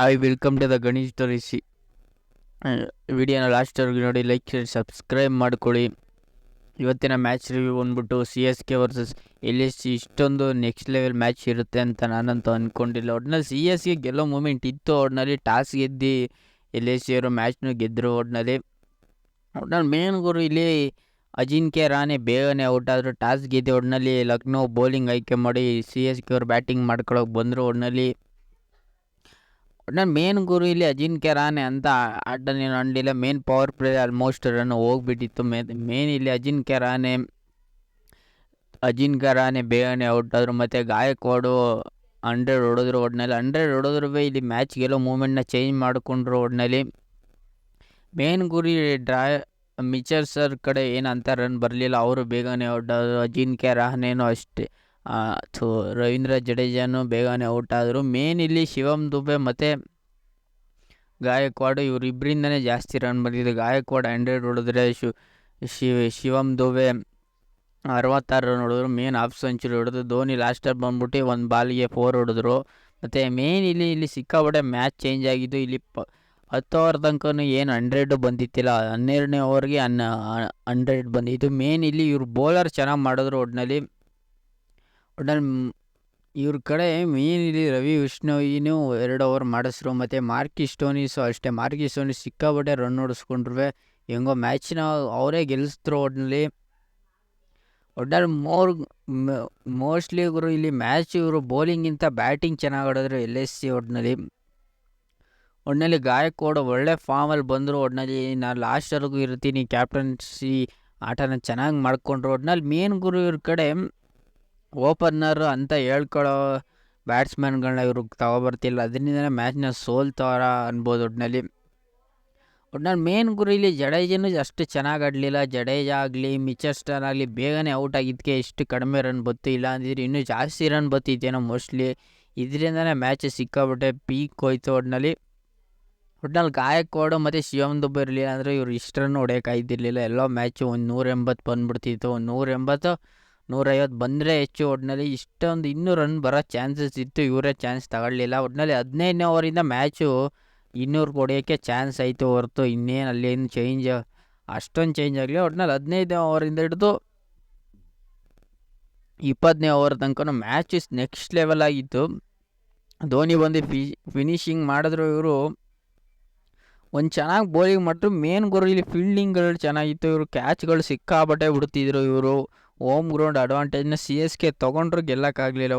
I welcome to the Ganesh stories. ವಿಡಿಯೋನ ಲಾಸ್ಟ್ವರೆಗೂ ನೋಡಿ, ಲೈಕ್ ಶೇರ್ ಸಬ್ಸ್ಕ್ರೈಬ್ ಮಾಡ್ಕೊಳ್ಳಿ. ಇವತ್ತಿನ ಮ್ಯಾಚ್ ರಿವ್ಯೂ ಬಂದ್ಬಿಟ್ಟು CSK ವರ್ಸಸ್ LSG. ಇಷ್ಟೊಂದು ನೆಕ್ಸ್ಟ್ ಲೆವೆಲ್ ಮ್ಯಾಚ್ ಇರುತ್ತೆ ಅಂತ ನಾನಂತೂ ಅಂದ್ಕೊಂಡಿಲ್ಲ. ಒಟ್ನಲ್ಲಿ CSK ಗೆಲ್ಲೋ ಮೂಮೆಂಟ್ ಇತ್ತು. ಒಟ್ನಲ್ಲಿ ಟಾಸ್ ಗೆದ್ದು LSG ಅವರು ಮ್ಯಾಚ್ನು ಗೆದ್ದರು. ಒಟ್ನಲ್ಲಿ ಮೇನ್ ಗುರು ಇಲ್ಲಿ ಅಜಿಂಕ್ಯ ರಾಣೆ ಬೇಗನೆ ಔಟ್ ಆದರು. ಟಾಸ್ ಗೆದ್ದು ಒಟ್ನಲ್ಲಿ ಲಕ್ನೋ ಬೌಲಿಂಗ್ ಆಯ್ಕೆ ಮಾಡಿ CSK ಅವರು ಬ್ಯಾಟಿಂಗ್ ಮಾಡ್ಕೊಳ್ಳೋಕೆ ಬಂದರು. ಒಟ್ನಲ್ಲಿ ಮೇನ್ ಗುರು ಇಲ್ಲಿ ಅಜಿಂಕ್ಯ ರಾಣೆ ಅಂತ ಆಟನೇನು ಆಡಲಿಲ್ಲ. Main power play almost run ಹೋಗ್ಬಿಟ್ಟಿತ್ತು. ಮೇನ್ ಇಲ್ಲಿ ಅಜಿಂಕ್ಯ ರಾಣೆ ಬೇಗನೆ ಔಟ್ ಆದರು. ಮತ್ತು ಗಾಯಕ್ವಾಡು 100 ಹೊಡೆದ್ರು. ಒಟ್ನಲ್ಲಿ 100 ಹೊಡೆದ್ರು ಇಲ್ಲಿ ಮ್ಯಾಚ್ ಗೆಲ್ಲೋ ಮೂಮೆಂಟ್ನ ಚೇಂಜ್ ಮಾಡಿಕೊಂಡ್ರು. ಒಟ್ನಲ್ಲಿ ಮೇನ್ ಗುರಿ ಮಿಚರ್ ಸರ್ ಕಡೆ ಏನಂತ ರನ್ ಬರಲಿಲ್ಲ, ಅವರು ಬೇಗನೆ ಔಟ್ ಆದರು. ಅಜಿಂಕ್ಯ ರಾಣೆನೂ ಅಷ್ಟೇ, ರವೀಂದ್ರ ಜಡೇಜಾನು ಬೇಗನೆ ಔಟ್ ಆದರು. ಮೇನ್ ಇಲ್ಲಿ ಶಿವಮ್ ದುಬೆ ಮತ್ತು ಗಾಯಕ್ವಾಡು ಇವರಿಬ್ಬರಿಂದನೇ ಜಾಸ್ತಿ ರನ್ ಬಂದಿದೆ. ಗಾಯಕ್ವಾಡು 100 ಹೊಡೆದ್ರೆ ಶಿವಮ್ ದುಬೆ 66 ರನ್ ಹೊಡೆದ್ರು. ಮೇನ್ ಹಾಫ್ ಸೆಂಚುರಿ ಹೊಡೆದ್ರು. ಧೋನಿ ಲಾಸ್ಟಲ್ಲಿ ಬಂದ್ಬಿಟ್ಟು ಒಂದು ಬಾಲ್ಗೆ 4 ಹೊಡೆದ್ರು. ಮತ್ತು ಮೇನ್ ಇಲ್ಲಿ ಸಿಕ್ಕಾಪಟ್ಟೆ ಮ್ಯಾಚ್ ಚೇಂಜ್ ಆಗಿದ್ದು. ಇಲ್ಲಿ 10 ಓವರ್ ತನಕ ಏನು 100 ಬಂದಿತ್ತಿಲ್ಲ, 12ನೇ ಓವರ್ಗೆ 100 ಬಂದಿದ್ದು. ಮೇನ್ ಇಲ್ಲಿ ಇವ್ರು ಬೌಲರ್ ಚೆನ್ನಾಗಿ ಮಾಡಿದ್ರು. ಒಟ್ನಲ್ಲಿ ಇವ್ರ ಕಡೆ ಮೇನ್ ಇಲ್ಲಿ ರವಿ ವಿಷ್ಣೋಯಿನೂ 2 ಓವರ್ ಮಾಡಿಸ್ರು. ಮತ್ತು ಮಾರ್ಕಿಸ್ ಸ್ಟೋನಿಸು ಅಷ್ಟೇ. ಮಾರ್ಕಿಸ್ ಸ್ಟೋನಿಸ್ ಸಿಕ್ಕಾಪಟ್ಟೆ ರನ್ ಹೊಡಿಸ್ಕೊಂಡ್ರು. ಹೆಂಗೋ ಮ್ಯಾಚ್ನ ಅವರೇ ಗೆಲ್ಲಿಸಿದ್ರು. ಒಟ್ನಲ್ಲಿ ಮೋಸ್ಟ್ಲಿ ಇವರು ಇಲ್ಲಿ ಮ್ಯಾಚ್ ಇವರು ಬೌಲಿಂಗಿಂತ ಬ್ಯಾಟಿಂಗ್ ಚೆನ್ನಾಗಿ ಆಡಿದ್ರು LSG. ಒಟ್ನಲ್ಲಿ ಗಾಯಕ್ವಾಡು ಒಳ್ಳೆ ಫಾರ್ಮಲ್ಲಿ ಬಂದರು. ಒಟ್ನಲ್ಲಿ ನಾನು ಲಾಸ್ಟ್ವರೆಗೂ ಇರ್ತೀನಿ, ಕ್ಯಾಪ್ಟನ್ಸಿ ಆಟನ ಚೆನ್ನಾಗಿ ಮಾಡಿಕೊಂಡ್ರು. ಒಟ್ನಲ್ಲಿ ಮೇನ್ ಗುರು ಇವ್ರ ಕಡೆ ಓಪನರ್ ಅಂತ ಹೇಳ್ಕೊಳ್ಳೋ ಬ್ಯಾಟ್ಸ್ಮನ್ಗಳನ್ನ ಇವ್ರಿಗೆ ತಗೊಬರ್ತಿಲ್ಲ, ಅದರಿಂದನೇ ಮ್ಯಾಚ್ನ ಸೋಲ್ತಾರ ಅನ್ಬೋದು. ಒಟ್ನಲ್ಲಿ ಮೇನ್ ಗುರು ಇಲ್ಲಿ ಜಡೇಜನೂ ಅಷ್ಟು ಚೆನ್ನಾಗಿ ಆಡಲಿಲ್ಲ. ಜಡೇಜಾ ಆಗಲಿ ಮಿಚರ್ ಸ್ಟಾರ್ ಆಗಲಿ ಬೇಗನೆ ಔಟ್ ಆಗಿದ್ದಕ್ಕೆ ಇಷ್ಟು ಕಡಿಮೆ ರನ್ ಬತ್ತು. ಇಲ್ಲ ಅಂದಿದ್ರೆ ಇನ್ನೂ ಜಾಸ್ತಿ ರನ್ ಬತ್ತಿತ್ತೇನೋ ಮೋಸ್ಟ್ಲಿ. ಇದರಿಂದನೇ ಮ್ಯಾಚ್ ಸಿಕ್ಕಾಬಿಟ್ಟೆ ಪೀಕ್ ಹೋಯ್ತು. ಒಟ್ನಲ್ಲಿ ಗಾಯಕ್ವಾಡು ಮತ್ತು ಶಿವಮ್ ದುಬೆ ಇರಲಿಲ್ಲ ಅಂದರೆ ಇವ್ರು ಇಷ್ಟು ರನ್ ಹೊಡೆಯೋಕ್ಕಾಯ್ತಿರ್ಲಿಲ್ಲ. ಎಲ್ಲೋ ಮ್ಯಾಚು ಒಂದು 180 ಬಂದುಬಿಡ್ತಿತ್ತು. 180 150 ಬಂದರೆ ಹೆಚ್ಚು. ಒಟ್ನಲ್ಲಿ ಇಷ್ಟೊಂದು ಇನ್ನೂ ರನ್ ಬರೋ ಚಾನ್ಸಸ್ ಇತ್ತು, ಇವರೇ ಚಾನ್ಸ್ ತಗೊಳ್ಳಿಲ್ಲ. ಒಟ್ನಲ್ಲಿ 15ನೇ ಓವರಿಂದ ಮ್ಯಾಚು 200 ಹೊಡೆಯೋಕ್ಕೆ ಚಾನ್ಸ್ ಆಯಿತು ಹೊರತು ಇನ್ನೇನು ಅಲ್ಲೇನು ಅಷ್ಟೊಂದು ಚೇಂಜ್ ಆಗಲಿ. ಒಟ್ನಲ್ಲಿ 15ನೇ ಓವರಿಂದ ಹಿಡಿದು 20ನೇ ಓವರ್ ತನಕ ಮ್ಯಾಚ್ ನೆಕ್ಸ್ಟ್ ಲೆವೆಲ್ ಆಗಿತ್ತು. ಧೋನಿ ಬಂದು ಫಿನಿಶಿಂಗ್ ಮಾಡಿದ್ರು. ಇವರು ಒಂದು ಚೆನ್ನಾಗಿ ಬೌಲಿಂಗ್ ಮಾಡಿದ್ರು. ಮೇನ್ ಗುರು ಇಲ್ಲಿ ಫೀಲ್ಡಿಂಗ್ಗಳು ಚೆನ್ನಾಗಿತ್ತು. ಇವರು ಕ್ಯಾಚ್ಗಳು ಸಿಕ್ಕಾಬಟ್ಟೆ ಬಿಡ್ತಿದ್ರು. ಇವರು ಹೋಮ್ ಗ್ರೌಂಡ್ ಅಡ್ವಾಂಟೇಜ್ನ CSK ತೊಗೊಂಡ್ರು, ಗೆಲ್ಲಕ್ಕಾಗಲಿಲ್ಲ.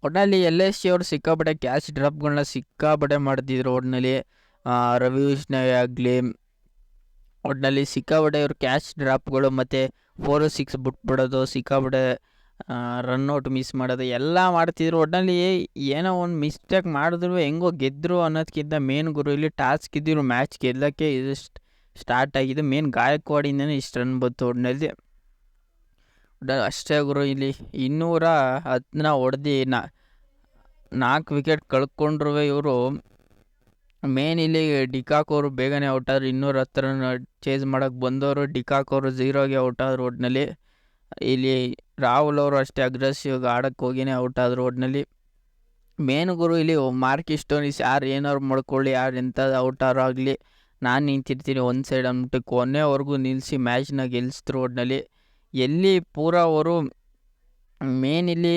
ಒಟ್ನಲ್ಲಿ LSG ಅವರು ಸಿಕ್ಕಾಬಟ್ಟೆ ಕ್ಯಾಚ್ ಡ್ರಾಪ್ಗಳನ್ನ ಸಿಕ್ಕಾಬಟ್ಟೆ ಮಾಡ್ತಿದ್ರು. ಒಟ್ನಲ್ಲಿ ರವಿ ವಿಷ್ಣವ್ ಆಗಲಿ ಒಟ್ನಲ್ಲಿ ಸಿಕ್ಕಾಬಟ್ಟೆ ಇವರು ಕ್ಯಾಚ್ ಡ್ರಾಪ್ಗಳು ಮತ್ತು 4-6 ಬಿಟ್ಬಿಡೋದು, ಸಿಕ್ಕಾಬಟ್ಟೆ ರನ್ಔಟ್ ಮಿಸ್ ಮಾಡೋದು ಎಲ್ಲ ಮಾಡ್ತಿದ್ರು. ಒಟ್ನಲ್ಲಿ ಏನೋ ಒಂದು ಮಿಸ್ಟೇಕ್ ಮಾಡಿದ್ರು ಹೆಂಗೋ ಗೆದ್ದರು ಅನ್ನೋದಕ್ಕಿಂತ ಮೇನ್ ಗುರು ಇಲ್ಲಿ ಟಾಸ್ ಗೆದ್ದಿರು ಮ್ಯಾಚ್ ಗೆಲ್ಲಕ್ಕೆ ಇದು ಸ್ಟಾರ್ಟ್ ಆಗಿದೆ. ಮೇನ್ ಗಾಯಕ್ವಾಡಿಂದನೇ ಇಷ್ಟು ರನ್ ಬಂತು. ಒಟ್ನಲ್ಲಿ ಅಷ್ಟೇ ಗುರು, ಇಲ್ಲಿ 210 ಹೊಡೆದು 4 ವಿಕೆಟ್ ಕಳ್ಕೊಂಡ್ರು ಇವರು. ಮೇನ್ ಇಲ್ಲಿ ಡಿಕಾಕ್ ಅವರು ಬೇಗನೆ ಔಟ್ ಆದರು. 210 ರನ್ ಚೇಸ್ ಮಾಡೋಕ್ಕೆ ಬಂದವರು ಡಿಕಾಕ್ ಅವರು 0ಗೆ ಔಟ್ ಆದರು. ಒಟ್ನಲ್ಲಿ ಇಲ್ಲಿ ರಾಹುಲ್ ಅವರು ಅಷ್ಟೇ ಅಗ್ರೆಸಿವ್ ಆಡೋಕ್ಕೆ ಹೋಗಿನೇ ಔಟ್ ಆದರು. ಒಟ್ನಲ್ಲಿ ಮೇನ್ ಗುರು ಇಲ್ಲಿ ಮಾರ್ಕಿಸ್ ಸ್ಟೋನಿಸ್ ಯಾರು ಏನಾರು ಮಾಡ್ಕೊಳ್ಳಿ, ಯಾರು ಎಂಥದ್ದು ಔಟ್ ಆರು ಆಗಲಿ, ನಾನು ನಿಂತಿರ್ತೀನಿ ಒಂದು ಸೈಡ್ ಅಂದ್ಬಿಟ್ಟು ಕೊನೆವರೆಗೂ ನಿಲ್ಲಿಸಿ ಮ್ಯಾಚ್ನ ಗೆಲ್ಲಿಸಿದ್ರು. ಒಟ್ನಲ್ಲಿ ಎಲ್ಲಿ ಪೂರಾ ಅವರು ಮೇನ್ ಇಲ್ಲಿ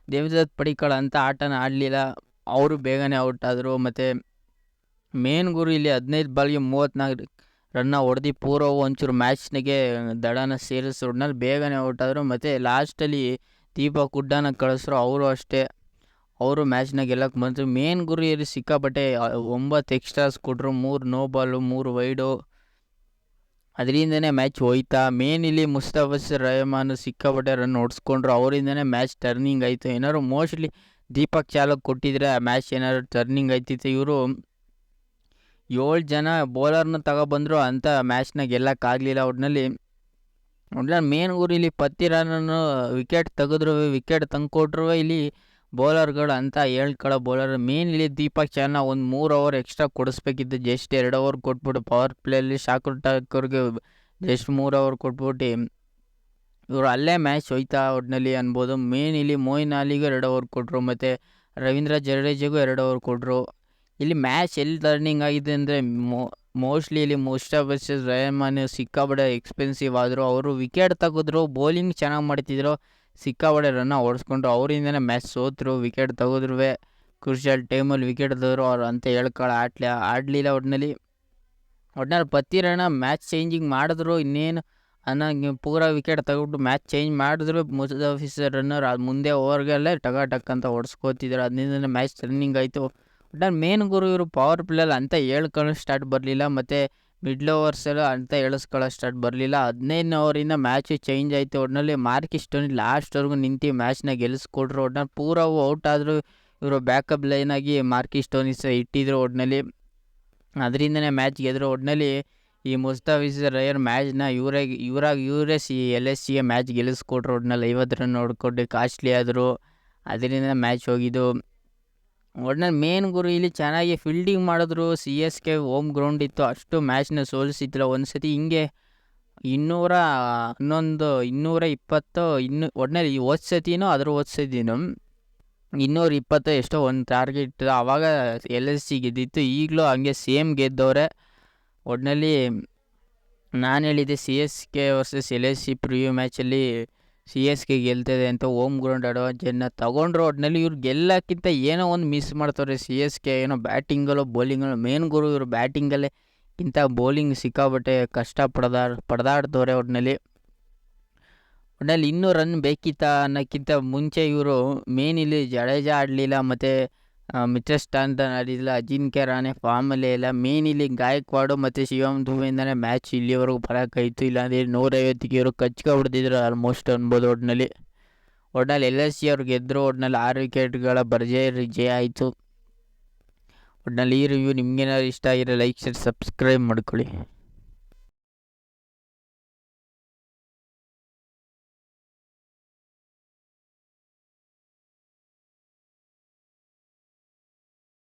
ದೇವದತ್ ಪಡಿಕ್ಕಲ್ ಅಂತ ಆಟನ ಆಡಲಿಲ್ಲ, ಅವರು ಬೇಗನೆ ಔಟ್ ಆದರು. ಮತ್ತು ಮೇನ್ ಗುರು ಇಲ್ಲಿ 15 ಬಾಲ್ಗೆ 34 ರನ್ನ ಹೊಡೆದು ಪೂರ ಒಂಚೂರು ಮ್ಯಾಚ್ನಿಗೆ ದಡನ ಸೇರಿಸಿ ಒಟ್ನಲ್ಲಿ ಬೇಗನೆ ಔಟ್ ಆದರು. ಮತ್ತು ಲಾಸ್ಟಲ್ಲಿ ದೀಪಕ್ ಹುಡ್ಡಾನ ಕಳಿಸ್ರು, ಅವರು ಅಷ್ಟೇ, ಅವರು ಮ್ಯಾಚ್ನ ಗೆಲ್ಲಕ್ಕೆ ಬಂದರು. ಮೇನ್ ಗುರು ಇಲ್ಲಿ ಸಿಕ್ಕಾಪಟ್ಟೆ 9 ಎಕ್ಸ್ಟ್ರಾಸ್ ಕೊಟ್ಟರು, 3 ನೋ ಬಾಲು 3 ವೈಡು, ಅದರಿಂದನೇ ಮ್ಯಾಚ್ ಹೋಯ್ತಾ. ಮೇನ್ ಇಲ್ಲಿ ಮುಸ್ತಫಿಜುರ್ ರೆಹಮಾನ್ ಸಿಕ್ಕಾಪಟ್ಟೆ ರನ್ ಹೊಡ್ಸ್ಕೊಂಡ್ರು, ಅವರಿಂದನೇ ಮ್ಯಾಚ್ ಟರ್ನಿಂಗ್ ಆಯಿತು. ಏನಾದ್ರು ಮೋಸ್ಟ್ಲಿ ದೀಪಕ್ ಚಾಲಕ್ ಕೊಟ್ಟಿದ್ರೆ ಆ ಮ್ಯಾಚ್ ಏನಾದ್ರು ಟರ್ನಿಂಗ್ ಆಯ್ತಿತ್ತು. ಇವರು 7 ಜನ ಬೌಲರ್ನ ತಗೊಬಂದರು ಅಂತ ಮ್ಯಾಚ್ನ ಗೆಲ್ಲಕ್ಕಾಗಲಿಲ್ಲ. ಒಟ್ನಲ್ಲಿ ಮೇನ್ ಊರು ಇಲ್ಲಿ 10 ರನ್ನನ್ನು ವಿಕೆಟ್ ತೆಗೆದ್ರು, ವಿಕೆಟ್ ತಂದುಕೊಟ್ರು ಇಲ್ಲಿ ಬೌಲರ್ಗಳು ಅಂತ ಹೇಳ್ಕೊಳ್ಳೋ ಬೌಲರ್. ಮೇನ್ ಇಲ್ಲಿ ದೀಪಕ್ ಚಾಲ್ನ ಒಂದು 3 ಓವರ್ ಎಕ್ಸ್ಟ್ರಾ ಕೊಡಿಸ್ಬೇಕಿತ್ತು, ಜಸ್ಟ್ 2 ಓವರ್ ಕೊಟ್ಬಿಟ್ಟು ಪವರ್ ಪ್ಲೇಯಲ್ಲಿ ಶಾಕುರ್ ಠಾಕೂರ್ಗೆ ಜಸ್ಟ್ 3 ಓವರ್ ಕೊಟ್ಬಿಟ್ಟು ಇವರು ಅಲ್ಲೇ ಮ್ಯಾಚ್ ಹೋಯ್ತಾ ಒಟ್ನಲ್ಲಿ ಅನ್ಬೋದು. ಮೇನ್ ಇಲ್ಲಿ ಮೊಯಿನ್ ಅಲಿಗೂ 2 ಓವರ್ ಕೊಟ್ಟರು, ಮತ್ತು ರವೀಂದ್ರ ಜಡೇಜಾಗೂ 2 ಓವರ್ ಕೊಟ್ಟರು. ಇಲ್ಲಿ ಮ್ಯಾಚ್ ಎಲ್ಲಿ ಟರ್ನಿಂಗ್ ಆಗಿದೆ ಅಂದರೆ ಮೋಸ್ಟ್ಲಿ ಇಲ್ಲಿ ಮುಸ್ತಾಫ್ ವರ್ಸಸ್ ರೆಹಮಾನ್ ಸಿಕ್ಕಾಪಟ್ಟೆ ಎಕ್ಸ್ಪೆನ್ಸಿವ್ ಆದರು. ಅವರು ವಿಕೆಟ್ ತೆಗೆದ್ರು, ಬೌಲಿಂಗ್ ಚೆನ್ನಾಗಿ ಮಾಡ್ತಿದ್ರು, ಸಿಕ್ಕಾಪಟ್ಟೆ ರನ್ನ ಓಡಿಸ್ಕೊಂಡ್ರು. ಅವರಿಂದನೇ ಮ್ಯಾಚ್ ಸೋತರು. ವಿಕೆಟ್ ತೆಗೆದ್ರು, ಕ್ರೂಷಿಯಲ್ ಟೈಮಲ್ಲಿ ವಿಕೆಟ್ ತೆಗೆದ್ರು. ಅವ್ರು ಅಂತ ಆಡಲಿಲ್ಲ. ಒಟ್ಟಿನಲ್ಲಿ ಪತ್ತಿರಣ ಮ್ಯಾಚ್ ಚೇಂಜಿಂಗ್ ಮಾಡಿದ್ರು. ಇನ್ನೇನು ಅನ್ನಂಗೆ ಪೂರಾ ವಿಕೆಟ್ ತೆಗೆದ್ಬಿಟ್ಟು ಮ್ಯಾಚ್ ಚೇಂಜ್ ಮಾಡಿದ್ರು. ಮುಸ್ತಫಿಜುರ್ ರನ್ನರ್ ಮುಂದೆ ಓವರ್ಗೆಲ್ಲ ಟಕ್ ಅಂತ ಹೊಡ್ಸ್ಕೋತಿದ್ರು. ಅದರಿಂದ ಮ್ಯಾಚ್ ರನ್ನಿಂಗ್ ಆಯಿತು. ಒಟ್ನಲ್ಲಿ ಮೇನ್ ಗುರು ಇವರು ಪವರ್ ಪ್ಲೇಯಲ್ಲಿ ಅಂತ ಹೇಳ್ಕೊಳ್ಳೋ ಸ್ಟಾರ್ಟ್ ಬರಲಿಲ್ಲ, ಮತ್ತು ಮಿಡ್ಲ್ ಓವರ್ಸೆಲ್ಲ ಅಂತ ಹೇಳಿಸ್ಕೊಳ್ಳೋ ಸ್ಟಾರ್ಟ್ ಬರಲಿಲ್ಲ. 15 ಓವರಿಂದ ಮ್ಯಾಚು ಚೇಂಜ್ ಆಯಿತು. ಒಟ್ಟಿನಲ್ಲಿ ಮಾರ್ಕಸ್ ಸ್ಟೋನಿ ಲಾಸ್ಟ್ವರೆಗೂ ನಿಂತು ಮ್ಯಾಚ್ನ ಗೆಲ್ಲಿಸ್ಕೊಟ್ರು. ಒಟ್ಟಿನಲ್ಲಿ ಪೂರಾ ಔಟ್ ಆದರೂ ಇವರು ಬ್ಯಾಕಪ್ ಲೈನಾಗಿ ಮಾರ್ಕಸ್ ಸ್ಟೋನಿ ಇಟ್ಟಿದ್ರು. ಒಟ್ಟಿನಲ್ಲಿ ಅದರಿಂದನೇ ಮ್ಯಾಚ್ ಗೆದ್ರು. ಒಟ್ಟಿನಲ್ಲಿ ಈ ಮುಸ್ತಫಿಜುರ್ ರೈಯರ್ ಮ್ಯಾಚ್ನ ಇವರೇ LSCಗೆ ಮ್ಯಾಚ್ ಗೆಲ್ಲಿಸ್ಕೊಟ್ರು. ಒಟ್ಟಿನಲ್ಲಿ 50 ರನ್ ಹೊಡ್ಕೊಂಡು ಕಾಸ್ಟ್ಲಿ ಆದರು. ಅದರಿಂದ ಮ್ಯಾಚ್ ಹೋಗಿದ್ದು. ಒಟ್ಟಿನಲ್ಲಿ ಮೇನ್ ಗುರು ಇಲ್ಲಿ ಚೆನ್ನಾಗಿ ಫೀಲ್ಡಿಂಗ್ ಮಾಡಿದ್ರು. CSK ಹೋಮ್ ಗ್ರೌಂಡ್ ಇತ್ತು, ಅಷ್ಟು ಮ್ಯಾಚ್ನ ಸೋಲಿಸಿದ್ರು. ಒಂದು ಸತಿ ಹಿಂಗೆ 220 ಒಟ್ಟಿನಲ್ಲಿ ಹೋದ ಸತಿನೂ ಹೋದ ಸತಿನೂ 220 ಎಷ್ಟೋ ಒಂದು ಟಾರ್ಗೆಟ್ ಇತ್ತು. ಆವಾಗ LSC ಗೆದ್ದಿತ್ತು. ಈಗಲೂ ಹಂಗೆ ಸೇಮ್ ಗೆದ್ದವ್ರೆ. ಒಟ್ಟಿನಲ್ಲಿ ನಾನು ಹೇಳಿದ್ದೆ CSK ವರ್ಸಸ್ LSC ಪ್ರಿವ್ಯೂ ಮ್ಯಾಚಲ್ಲಿ CSK ಗೆಲ್ತದೆ ಅಂತ. ಹೋಮ್ ಗ್ರೌಂಡ್ ಅಡ್ವಾಂಟೇಜ್ನ ತೊಗೊಂಡ್ರು. ಒಟ್ಟಿನಲ್ಲಿ ಇವ್ರು ಗೆಲ್ಲಕ್ಕಿಂತ ಏನೋ ಒಂದು ಮಿಸ್ ಮಾಡ್ತವ್ರೆ CSK. ಏನೋ ಬ್ಯಾಟಿಂಗಲ್ಲೋ ಬೌಲಿಂಗಲ್ಲೋ, ಮೇನ್ ಗುರು ಇವರು ಬ್ಯಾಟಿಂಗಲ್ಲೇ ಇಂಥ ಬೌಲಿಂಗ್ ಸಿಕ್ಕಾಬಟ್ಟೆ ಕಷ್ಟ ಪಡೆದಾಡ್ತವ್ರೆ. ಒಟ್ಟಿನಲ್ಲಿ 200 ರನ್ ಬೇಕಿತ್ತ ಅನ್ನೋಕ್ಕಿಂತ ಮುಂಚೆ ಇವರು ಮೇನ್ ಇಲ್ಲಿ ಜಡೇಜಾ ಆಡಲಿಲ್ಲ, ಮತ್ತು ಮಿಚೆಲ್ ಸ್ಟಾಂಟನ್ ಆಡಿಲ್ಲ, ಅಜಿಂಕ್ಯ ರಹಾನೆ ಫಾರ್ಮಲ್ಲೇ ಇಲ್ಲ. ಮೇನ್ ಇಲ್ಲಿ ಗಾಯಕ್ವಾಡು ಮತ್ತು ಶಿವಮ್ ದುಬೆಯಿಂದನೇ ಮ್ಯಾಚ್ ಇಲ್ಲಿವರೆಗೂ ಬರೋಕ್ಕಾಯಿತು. ಇಲ್ಲಾಂದರೆ 150ಗೆ ಇವರು ಕಚ್ಕೊಬಿಡ್ತಿದ್ರು ಆಲ್ಮೋಸ್ಟ್ ಅನ್ಬೋದು. ಒಟ್ಟಿನಲ್ಲಿ LSC ಅವ್ರು ಗೆದ್ದರು. ಒಟ್ಟಿನಲ್ಲಿ 6 ವಿಕೆಟ್ಗಳ ಭರ್ಜರಿ ಜಯ ಆಯಿತು. ಒಟ್ಟಿನಲ್ಲಿ ಈ ರಿವ್ಯೂ ನಿಮ್ಗೇನಾದ್ರು ಇಷ್ಟ ಆಗಿರೋ ಲೈಕ್, ಶೇರ್, ಸಬ್ಸ್ಕ್ರೈಬ್ ಮಾಡ್ಕೊಳ್ಳಿ.